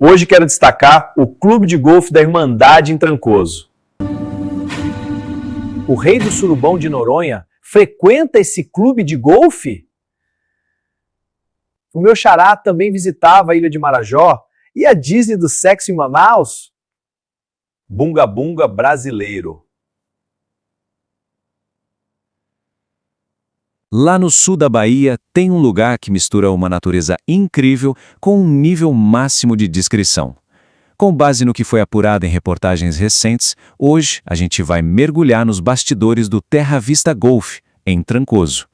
Hoje quero destacar o Clube de Golfe da Irmandade em Trancoso. O rei do surubão de Noronha frequenta esse clube de golfe? O meu xará também visitava a ilha de Marajó e a Disney do sexo em Manaus? Bunga Bunga brasileiro. Lá no sul da Bahia, tem um lugar que mistura uma natureza incrível com um nível máximo de discrição. Com base no que foi apurado em reportagens recentes, hoje a gente vai mergulhar nos bastidores do Terra Vista Golf, em Trancoso.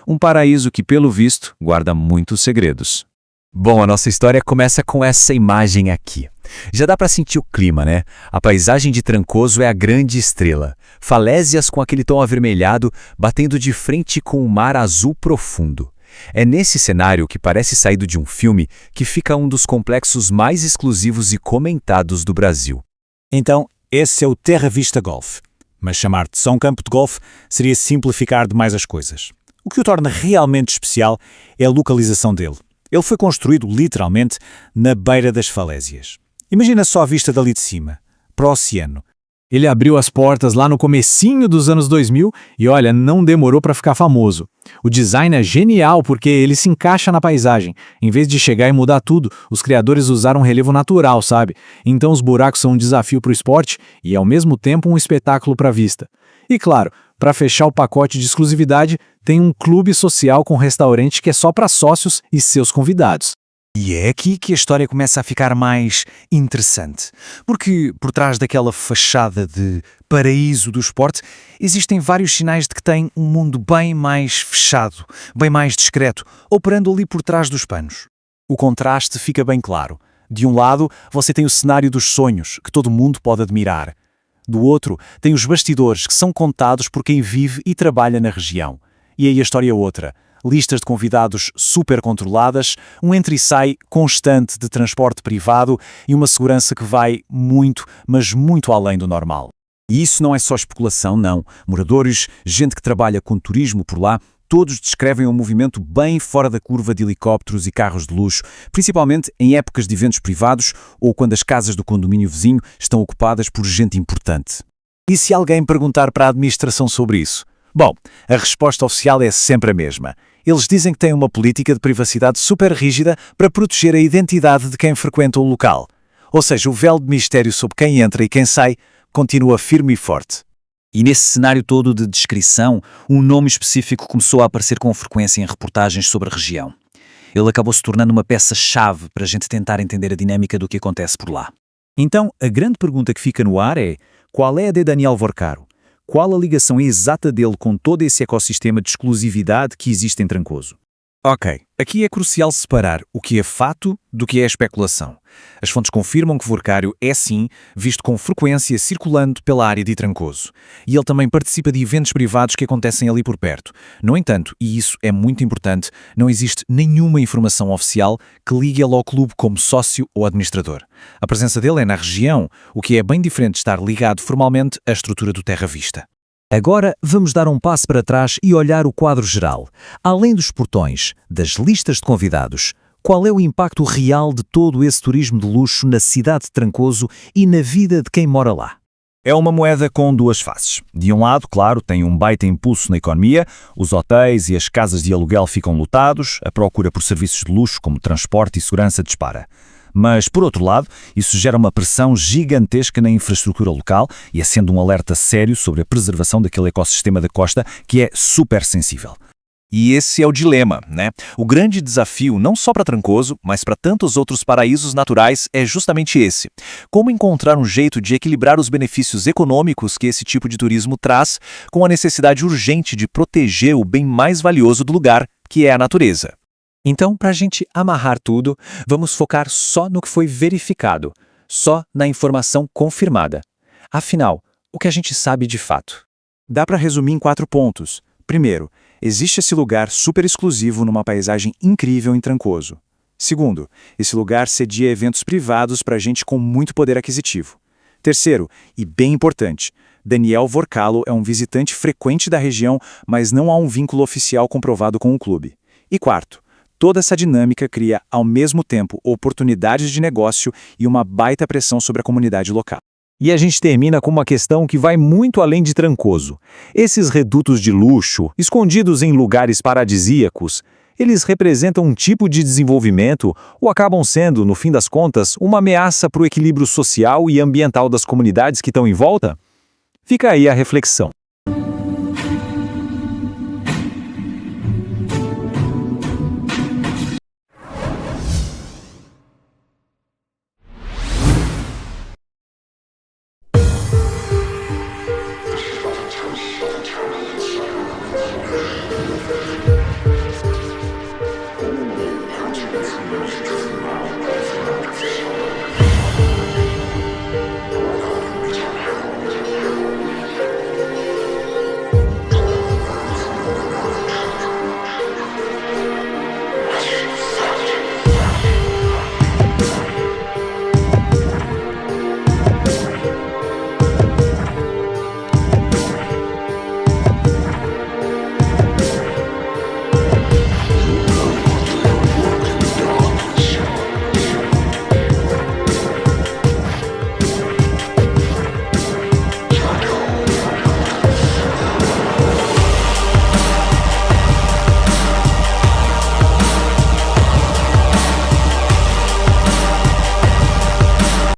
Um paraíso que, pelo visto, guarda muitos segredos. Bom, a nossa história começa com essa imagem aqui. Já dá para sentir o clima, né? A paisagem de Trancoso é a grande estrela. Falésias com aquele tom avermelhado, batendo de frente com o mar azul profundo. É nesse cenário que parece saído de um filme que fica um dos complexos mais exclusivos e comentados do Brasil. Então, esse é o Terra Vista Golf. Mas chamar de só um campo de golfe seria simplificar demais as coisas. O que o torna realmente especial é a localização dele. Ele foi construído literalmente na beira das falésias. Imagina só a vista dali de cima, para o oceano. Ele abriu as portas lá no comecinho dos anos 2000 e olha, não demorou para ficar famoso. O design é genial porque ele se encaixa na paisagem. Em vez de chegar e mudar tudo, os criadores usaram um relevo natural, sabe? Então os buracos são um desafio para o esporte e ao mesmo tempo um espetáculo para a vista. E claro, para fechar o pacote de exclusividade, tem um clube social com restaurante que é só para sócios e seus convidados. E é aqui que a história começa a ficar mais interessante. Porque por trás daquela fachada de paraíso do esporte, existem vários sinais de que tem um mundo bem mais fechado, bem mais discreto, operando ali por trás dos panos. O contraste fica bem claro. De um lado, você tem o cenário dos sonhos, que todo mundo pode admirar. Do outro, tem os bastidores que são contados por quem vive e trabalha na região. E aí a história é outra. Listas de convidados super controladas, um entra e sai constante de transporte privado e uma segurança que vai muito, mas muito além do normal. E isso não é só especulação, não. Moradores, gente que trabalha com turismo por lá, todos descrevem um movimento bem fora da curva de helicópteros e carros de luxo, principalmente em épocas de eventos privados ou quando as casas do condomínio vizinho estão ocupadas por gente importante. E se alguém perguntar para a administração sobre isso? Bom, a resposta oficial é sempre a mesma. Eles dizem que têm uma política de privacidade super rígida para proteger a identidade de quem frequenta o local. Ou seja, o véu de mistério sobre quem entra e quem sai continua firme e forte. E nesse cenário todo de descrição, um nome específico começou a aparecer com frequência em reportagens sobre a região. Ele acabou se tornando uma peça-chave para a gente tentar entender a dinâmica do que acontece por lá. Então, a grande pergunta que fica no ar é: qual é a de Daniel Vorcaro? Qual a ligação exata dele com todo esse ecossistema de exclusividade que existe em Trancoso? Ok, aqui é crucial separar o que é fato do que é especulação. As fontes confirmam que Vorcário é sim visto com frequência circulando pela área de Trancoso. E ele também participa de eventos privados que acontecem ali por perto. No entanto, e isso é muito importante, não existe nenhuma informação oficial que ligue ele ao clube como sócio ou administrador. A presença dele é na região, o que é bem diferente de estar ligado formalmente à estrutura do Terra Vista. Agora vamos dar um passo para trás e olhar o quadro geral. Além dos portões, das listas de convidados, qual é o impacto real de todo esse turismo de luxo na cidade de Trancoso e na vida de quem mora lá? É uma moeda com duas faces. De um lado, claro, tem um baita impulso na economia, os hotéis e as casas de aluguel ficam lotados, a procura por serviços de luxo como transporte e segurança dispara. Mas, por outro lado, isso gera uma pressão gigantesca na infraestrutura local e acende um alerta sério sobre a preservação daquele ecossistema da costa que é super sensível. E esse é o dilema, né? O grande desafio, não só para Trancoso, mas para tantos outros paraísos naturais, é justamente esse. Como encontrar um jeito de equilibrar os benefícios econômicos que esse tipo de turismo traz com a necessidade urgente de proteger o bem mais valioso do lugar, que é a natureza. Então, para a gente amarrar tudo, vamos focar só no que foi verificado, só na informação confirmada. Afinal, o que a gente sabe de fato? Dá para resumir em 4 pontos. Primeiro, existe esse lugar super exclusivo numa paisagem incrível em Trancoso. Segundo, esse lugar cedia eventos privados para gente com muito poder aquisitivo. Terceiro, e bem importante, Daniel Vorcalo é um visitante frequente da região, mas não há um vínculo oficial comprovado com o clube. E quarto, Toda essa dinâmica cria, ao mesmo tempo, oportunidades de negócio e uma baita pressão sobre a comunidade local. E a gente termina com uma questão que vai muito além de Trancoso. Esses redutos de luxo, escondidos em lugares paradisíacos, eles representam um tipo de desenvolvimento ou acabam sendo, no fim das contas, uma ameaça para o equilíbrio social e ambiental das comunidades que estão em volta? Fica aí a reflexão.